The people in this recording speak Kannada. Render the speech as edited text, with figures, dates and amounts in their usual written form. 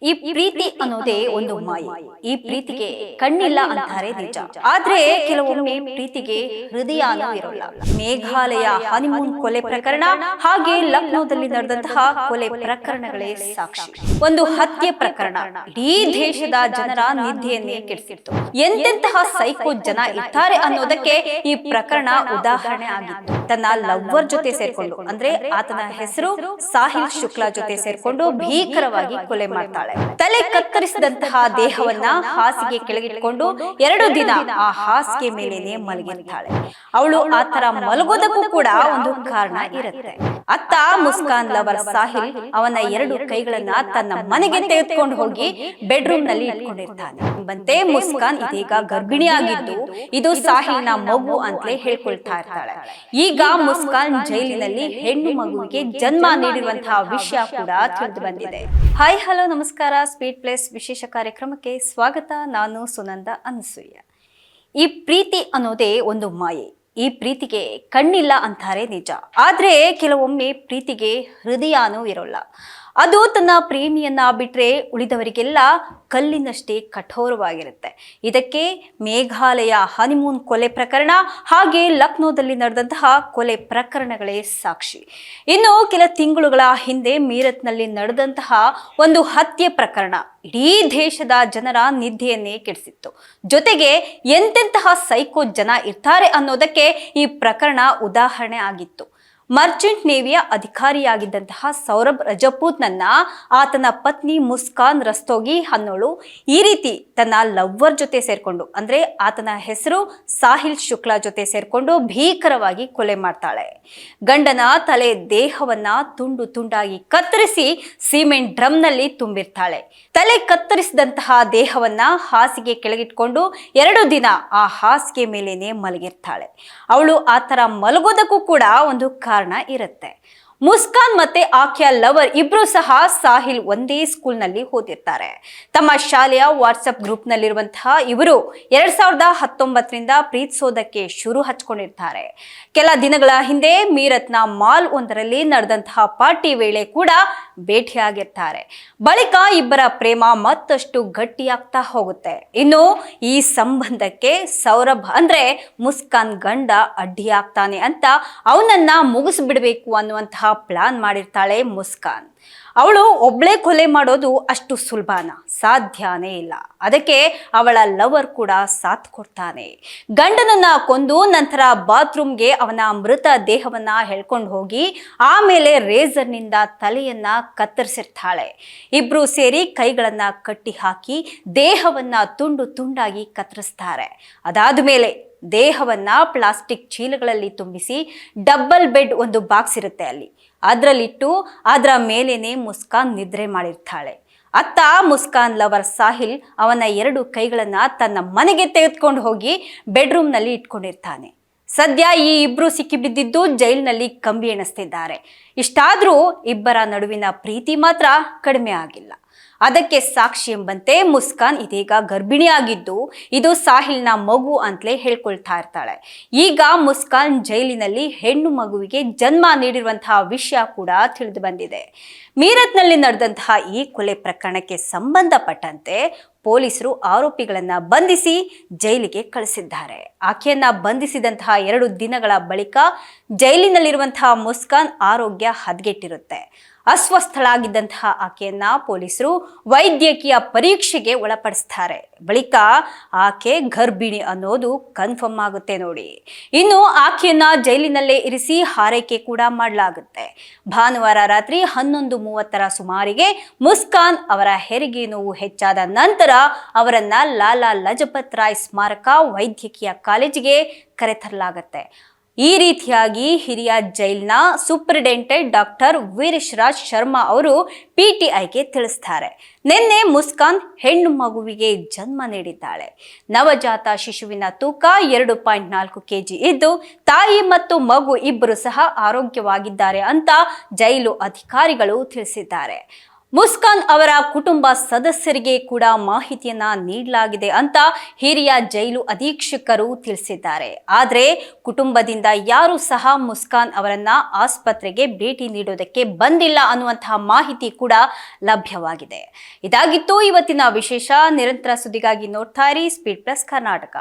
ಈ ಪ್ರೀತಿ ಅನ್ನೋದೇ ಒಂದು ಮಾಯೆ. ಈ ಪ್ರೀತಿಗೆ ಕಣ್ಣಿಲ್ಲ ಅಂತಾರೆ ನಿಜ. ಆದ್ರೆ ಕೆಲವೊಮ್ಮೆ ಪ್ರೀತಿಗೆ ಹೃದಯನೂ ಇರೋಲ್ಲ. ಮೇಘಾಲಯ ಹನಿಮೂನ್ ಕೊಲೆ ಪ್ರಕರಣ ಹಾಗೆ ಲಕ್ನೋದಲ್ಲಿ ನಡೆದಂತಹ ಕೊಲೆ ಪ್ರಕರಣಗಳೇ ಸಾಕ್ಷಿ. ಒಂದು ಹತ್ಯೆ ಪ್ರಕರಣ ಇಡೀ ದೇಶದ ಜನರ ನಿದ್ದೆಯನ್ನೇ ಕೆಡಿಸಿತ್ತು. ಎಂತೆಂತಹ ಸೈಕೋ ಜನ ಇರ್ತಾರೆ ಅನ್ನೋದಕ್ಕೆ ಈ ಪ್ರಕರಣ ಉದಾಹರಣೆ ಆಗಿತ್ತು. ತನ್ನ ಲವ್ವರ್ ಜೊತೆ ಸೇರ್ಕೊಂಡು, ಅಂದ್ರೆ ಆತನ ಹೆಸರು ಸಾಹಿಲ್ ಶುಕ್ಲಾ ಜೊತೆ ಸೇರ್ಕೊಂಡು ಭೀಕರವಾಗಿ ಕೊಲೆ ಮಾಡ್ತಾಳೆ. ತಲೆ ಕತ್ತರಿಸಿದಂತಹ ದೇಹವನ್ನ ಹಾಸಿಗೆ ಕೆಳಗಿಟ್ಕೊಂಡು 2 ದಿನ ಆ ಹಾಸಿಗೆ ಮೇಲೇನೆ ಮಲಗಿರ್ತಾಳೆ. ಅವಳು ಆತರ ಮಲಗೋದಕ್ಕೂ ಕೂಡ ಒಂದು ಕಾರಣ ಇರುತ್ತೆ. ಅತ್ತ ಮುಸ್ಕಾನ್ ಲವರ್ ಸಾಹಿಲ್ ಅವನ 2 ಕೈಗಳನ್ನ ತನ್ನ ಮನೆಗೆ ತೆಗೆದುಕೊಂಡು ಹೋಗಿ ಬೆಡ್ರೂಮ್ ನಲ್ಲಿ ಇಟ್ಕೊಂಡಿರ್ತಾನೆ. ಬಂತೆ ಮುಸ್ಕಾನ್ ಇದೀಗ ಗರ್ಭಿಣಿಯಾಗಿದ್ದು ಇದು ಸಾಹಿಲ್ನ ಮಗು ಅಂತಲೇ ಹೇಳ್ಕೊಳ್ತಾ ಇರ್ತಾಳೆ. ಈಗ ಮುಸ್ಕಾನ್ ಜೈಲಿನಲ್ಲಿ ಹೆಣ್ಣು ಮಗುವಿಗೆ ಜನ್ಮ ನೀಡಿರುವಂತಹ ವಿಷಯ ಕೂಡ ತಿಳಿದು ಬಂದಿದೆ. ಹಾಯ್ ಹಲೋ ನಮಸ್ಕಾರ, ಸ್ಪೀಡ್ ಪ್ಲೇಸ್ ವಿಶೇಷ ಕಾರ್ಯಕ್ರಮಕ್ಕೆ ಸ್ವಾಗತ. ನಾನು ಸುನಂದ ಅನಸೂಯ. ಈ ಪ್ರೀತಿ ಅನ್ನೋದೇ ಒಂದು ಮಾಯೆ. ಈ ಪ್ರೀತಿಗೆ ಕಣ್ಣಿಲ್ಲ ಅಂತಾರೆ ನಿಜ. ಆದ್ರೆ ಕೆಲವೊಮ್ಮೆ ಪ್ರೀತಿಗೆ ಹೃದಯನೂ ಇರೋಲ್ಲ. ಅದು ತನ್ನ ಪ್ರೇಮಿಯನ್ನ ಬಿಟ್ರೆ ಉಳಿದವರಿಗೆಲ್ಲ ಕಲ್ಲಿನಷ್ಟೇ ಕಠೋರವಾಗಿರುತ್ತೆ. ಇದಕ್ಕೆ ಮೇಘಾಲಯ ಹನಿಮೂನ್ ಕೊಲೆ ಪ್ರಕರಣ ಹಾಗೆ ಲಕ್ನೋದಲ್ಲಿ ನಡೆದಂತಹ ಕೊಲೆ ಪ್ರಕರಣಗಳೇ ಸಾಕ್ಷಿ. ಇನ್ನು ಕೆಲ ತಿಂಗಳುಗಳ ಹಿಂದೆ ಮೀರತ್ನಲ್ಲಿ ನಡೆದಂತಹ ಒಂದು ಹತ್ಯೆ ಪ್ರಕರಣ ಇಡೀ ದೇಶದ ಜನರ ನಿದ್ದೆಯನ್ನೇ ಕೆಡಿಸಿತ್ತು. ಜೊತೆಗೆ ಎಂತೆಂತಹ ಸೈಕೋ ಜನ ಇರ್ತಾರೆ ಅನ್ನೋದಕ್ಕೆ ಈ ಪ್ರಕರಣ ಉದಾಹರಣೆ ಆಗಿತ್ತು. ಮರ್ಚೆಂಟ್ ನೇವಿಯ ಅಧಿಕಾರಿಯಾಗಿದ್ದಂತಹ ಸೌರಭ್ ರಜಪೂತ್ನನ್ನ ಆತನ ಪತ್ನಿ ಮುಸ್ಕಾನ್ ರಸ್ತೋಗಿ ಅನ್ನೋಳು ಈ ರೀತಿ ತನ್ನ ಲವ್ವರ್ ಜೊತೆ ಸೇರ್ಕೊಂಡು, ಅಂದ್ರೆ ಆತನ ಹೆಸರು ಸಾಹಿಲ್ ಶುಕ್ಲಾ ಜೊತೆ ಸೇರ್ಕೊಂಡು ಭೀಕರವಾಗಿ ಕೊಲೆ ಮಾಡ್ತಾಳೆ. ಗಂಡನ ತಲೆ ದೇಹವನ್ನ ತುಂಡು ತುಂಡಾಗಿ ಕತ್ತರಿಸಿ ಸಿಮೆಂಟ್ ಡ್ರಮ್ನಲ್ಲಿ ತುಂಬಿರ್ತಾಳೆ. ತಲೆ ಕತ್ತರಿಸಿದಂತಹ ದೇಹವನ್ನ ಹಾಸಿಗೆ ಕೆಳಗಿಟ್ಕೊಂಡು 2 ದಿನ ಆ ಹಾಸಿಗೆ ಮೇಲೇನೆ ಮಲಗಿರ್ತಾಳೆ. ಅವಳು ಆತರ ಮಲಗೋದಕ್ಕೂ ಕೂಡ ಒಂದು ಕಾರಣ ಇರುತ್ತೆ. ಮುಸ್ಕಾನ್ ಮತ್ತೆ ಆಕೆಯ ಲವರ್ ಇಬ್ರು ಸಹ ಸಾಹಿಲ್ ಒಂದೇ ಸ್ಕೂಲ್ ನಲ್ಲಿ ಓದಿರ್ತಾರೆ. ತಮ್ಮ ಶಾಲೆಯ ವಾಟ್ಸಪ್ ಗ್ರೂಪ್ ನಲ್ಲಿರುವಂತಹ ಇವರು 2019ರಿಂದ ಪ್ರೀತಿಸೋದಕ್ಕೆ ಶುರು ಹಚ್ಕೊಂಡಿರ್ತಾರೆ. ಕೆಲ ದಿನಗಳ ಹಿಂದೆ ಮೀರತ್ನ ಮಾಲ್ ಒಂದರಲ್ಲಿ ನಡೆದಂತಹ ಪಾರ್ಟಿ ವೇಳೆ ಕೂಡ ಭೇಟಿಯಾಗಿರ್ತಾರೆ. ಬಳಿಕ ಇಬ್ಬರ ಪ್ರೇಮ ಮತ್ತಷ್ಟು ಗಟ್ಟಿಯಾಗ್ತಾ ಹೋಗುತ್ತೆ. ಇನ್ನು ಈ ಸಂಬಂಧಕ್ಕೆ ಸೌರಭ್ ಅಂದ್ರೆ ಮುಸ್ಕಾನ್ ಗಂಡ ಅಡ್ಡಿಯಾಗ್ತಾನೆ ಅಂತ ಅವನನ್ನ ಮುಗಿಸ್ಬಿಡ್ಬೇಕು ಅನ್ನುವಂತಹ ಪ್ಲಾನ್ ಮಾಡಿರ್ತಾಳೆ ಮುಸ್ಕಾನ್. ಅವಳು ಒಬ್ಳೇ ಕೊಲೆ ಮಾಡೋದು ಅಷ್ಟು ಸುಲಭನ? ಸಾಧ್ಯನೇ ಇಲ್ಲ. ಅದಕ್ಕೆ ಅವಳ ಲವರ್ ಕೂಡ ಸಾಥ್ ಕೊಡ್ತಾನೆ. ಗಂಡನನ್ನ ಕೊಂದು ನಂತರ ಬಾತ್ರೂಮ್ಗೆ ಅವನ ಮೃತ ದೇಹವನ್ನ ಎಳ್ಕೊಂಡು ಹೋಗಿ ಆಮೇಲೆ ರೇಸರ್ನಿಂದ ತಲೆಯನ್ನ ಕತ್ತರಿಸಿರ್ತಾಳೆ. ಇಬ್ರು ಸೇರಿ ಕೈಗಳನ್ನ ಕಟ್ಟಿ ಹಾಕಿ ದೇಹವನ್ನ ತುಂಡು ತುಂಡಾಗಿ ಕತ್ತರಿಸ್ತಾರೆ. ಅದಾದ ಮೇಲೆ ದೇಹವನ್ನ ಪ್ಲಾಸ್ಟಿಕ್ ಚೀಲಗಳಲ್ಲಿ ತುಂಬಿಸಿ ಡಬಲ್ ಬೆಡ್ ಒಂದು ಬಾಕ್ಸ್ ಇರುತ್ತೆ ಅಲ್ಲಿ, ಅದರಲ್ಲಿಟ್ಟು ಅದರ ಮೇಲೇನೆ ಮುಸ್ಕಾನ್ ನಿದ್ರೆ ಮಾಡಿರ್ತಾಳೆ. ಅತ್ತ ಮುಸ್ಕಾನ್ ಲವರ್ ಸಾಹಿಲ್ ಅವನ 2 ಕೈಗಳನ್ನ ತನ್ನ ಮನೆಗೆ ತೆಗೆದುಕೊಂಡು ಹೋಗಿ ಬೆಡ್ರೂಮ್ ನಲ್ಲಿ ಇಟ್ಕೊಂಡಿರ್ತಾನೆ. ಸದ್ಯ ಈ ಇಬ್ರು ಸಿಕ್ಕಿಬಿದ್ದಿದ್ದು ಜೈಲಿನಲ್ಲಿ ಕಂಬಿ ಎಣಿಸ್ತಿದ್ದಾರೆ. ಇಷ್ಟಾದ್ರೂ ಇಬ್ಬರ ನಡುವಿನ ಪ್ರೀತಿ ಮಾತ್ರ ಕಡಿಮೆ ಆಗಿಲ್ಲ. ಅದಕ್ಕೆ ಸಾಕ್ಷಿ ಎಂಬಂತೆ ಮುಸ್ಕಾನ್ ಇದೀಗ ಗರ್ಭಿಣಿಯಾಗಿದ್ದು ಇದು ಸಾಹಿಲ್ನ ಮಗು ಅಂತಲೇ ಹೇಳ್ಕೊಳ್ತಾ ಇರ್ತಾಳೆ. ಈಗ ಮುಸ್ಕಾನ್ ಜೈಲಿನಲ್ಲಿ ಹೆಣ್ಣು ಮಗುವಿಗೆ ಜನ್ಮ ನೀಡಿರುವಂತಹ ವಿಷಯ ಕೂಡ ತಿಳಿದು ಬಂದಿದೆ. ಮೀರತ್ನಲ್ಲಿ ನಡೆದಂತಹ ಈ ಕೊಲೆ ಪ್ರಕರಣಕ್ಕೆ ಸಂಬಂಧಪಟ್ಟಂತೆ ಪೊಲೀಸರು ಆರೋಪಿಗಳನ್ನ ಬಂಧಿಸಿ ಜೈಲಿಗೆ ಕಳಿಸಿದ್ದಾರೆ. ಆಕೆಯನ್ನ ಬಂಧಿಸಿದಂತಹ 2 ದಿನಗಳ ಬಳಿಕ ಜೈಲಿನಲ್ಲಿರುವಂತಹ ಮುಸ್ಕಾನ್ ಆರೋಗ್ಯ ಹದಗೆಟ್ಟಿರುತ್ತೆ. ಅಸ್ವಸ್ಥಳಾಗಿದ್ದಂತಹ ಆಕೆಯನ್ನ ಪೊಲೀಸರು ವೈದ್ಯಕೀಯ ಪರೀಕ್ಷೆಗೆ ಒಳಪಡಿಸ್ತಾರೆ. ಬಳಿಕ ಆಕೆ ಗರ್ಭಿಣಿ ಅನ್ನೋದು ಕನ್ಫರ್ಮ್ ಆಗುತ್ತೆ ನೋಡಿ. ಇನ್ನು ಆಕೆಯನ್ನ ಜೈಲಿನಲ್ಲೇ ಇರಿಸಿ ಹಾರೈಕೆ ಕೂಡ ಮಾಡಲಾಗುತ್ತೆ. ಭಾನುವಾರ ರಾತ್ರಿ 11:30 ಸುಮಾರಿಗೆ ಮುಸ್ಕಾನ್ ಅವರ ಹೆರಿಗೆ ನೋವು ಹೆಚ್ಚಾದ ನಂತರ ಅವರನ್ನ ಲಾಲಾ ಲಜಪತ್ ರಾಯ್ ಸ್ಮಾರಕ ವೈದ್ಯಕೀಯ ಕಾಲೇಜಿಗೆ ಕರೆತರಲಾಗುತ್ತೆ. ಈ ರೀತಿಯಾಗಿ ಹಿರಿಯ ಜೈಲ್ನ ಸೂಪರಿಂಟೆಂಡೆಂಟ್ ಡಾಕ್ಟರ್ ವೀರೇಶ್ ರಾಜ್ ಶರ್ಮಾ ಅವರು ಪಿಟಿಐಗೆ ತಿಳಿಸ್ತಾರೆ. ನಿನ್ನೆ ಮುಸ್ಕಾನ್ ಹೆಣ್ಣು ಮಗುವಿಗೆ ಜನ್ಮ ನೀಡಿದ್ದಾಳೆ. ನವಜಾತ ಶಿಶುವಿನ ತೂಕ 2.4 kg ಇದ್ದು ತಾಯಿ ಮತ್ತು ಮಗು ಇಬ್ಬರು ಸಹ ಆರೋಗ್ಯವಾಗಿದ್ದಾರೆ ಅಂತ ಜೈಲು ಅಧಿಕಾರಿಗಳು ತಿಳಿಸಿದ್ದಾರೆ. ಮುಸ್ಕಾನ್ ಅವರ ಕುಟುಂಬ ಸದಸ್ಯರಿಗೆ ಕೂಡ ಮಾಹಿತಿಯನ್ನ ನೀಡಲಾಗಿದೆ ಅಂತ ಹಿರಿಯ ಜೈಲು ಅಧೀಕ್ಷಕರು ತಿಳಿಸಿದ್ದಾರೆ. ಆದರೆ ಕುಟುಂಬದಿಂದ ಯಾರು ಸಹ ಮುಸ್ಕಾನ್ ಅವರನ್ನ ಆಸ್ಪತ್ರೆಗೆ ಭೇಟಿ ನೀಡೋದಕ್ಕೆ ಬಂದಿಲ್ಲ ಅನ್ನುವಂತಹ ಮಾಹಿತಿ ಕೂಡ ಲಭ್ಯವಾಗಿದೆ. ಇದಾಗಿತ್ತು ಇವತ್ತಿನ ವಿಶೇಷ. ನಿರಂತರ ಸುದ್ದಿಗಾಗಿ ನೋಡ್ತಾ ಇರಿ ಸ್ಪೀಡ್ ಪ್ಲಸ್ ಕರ್ನಾಟಕ.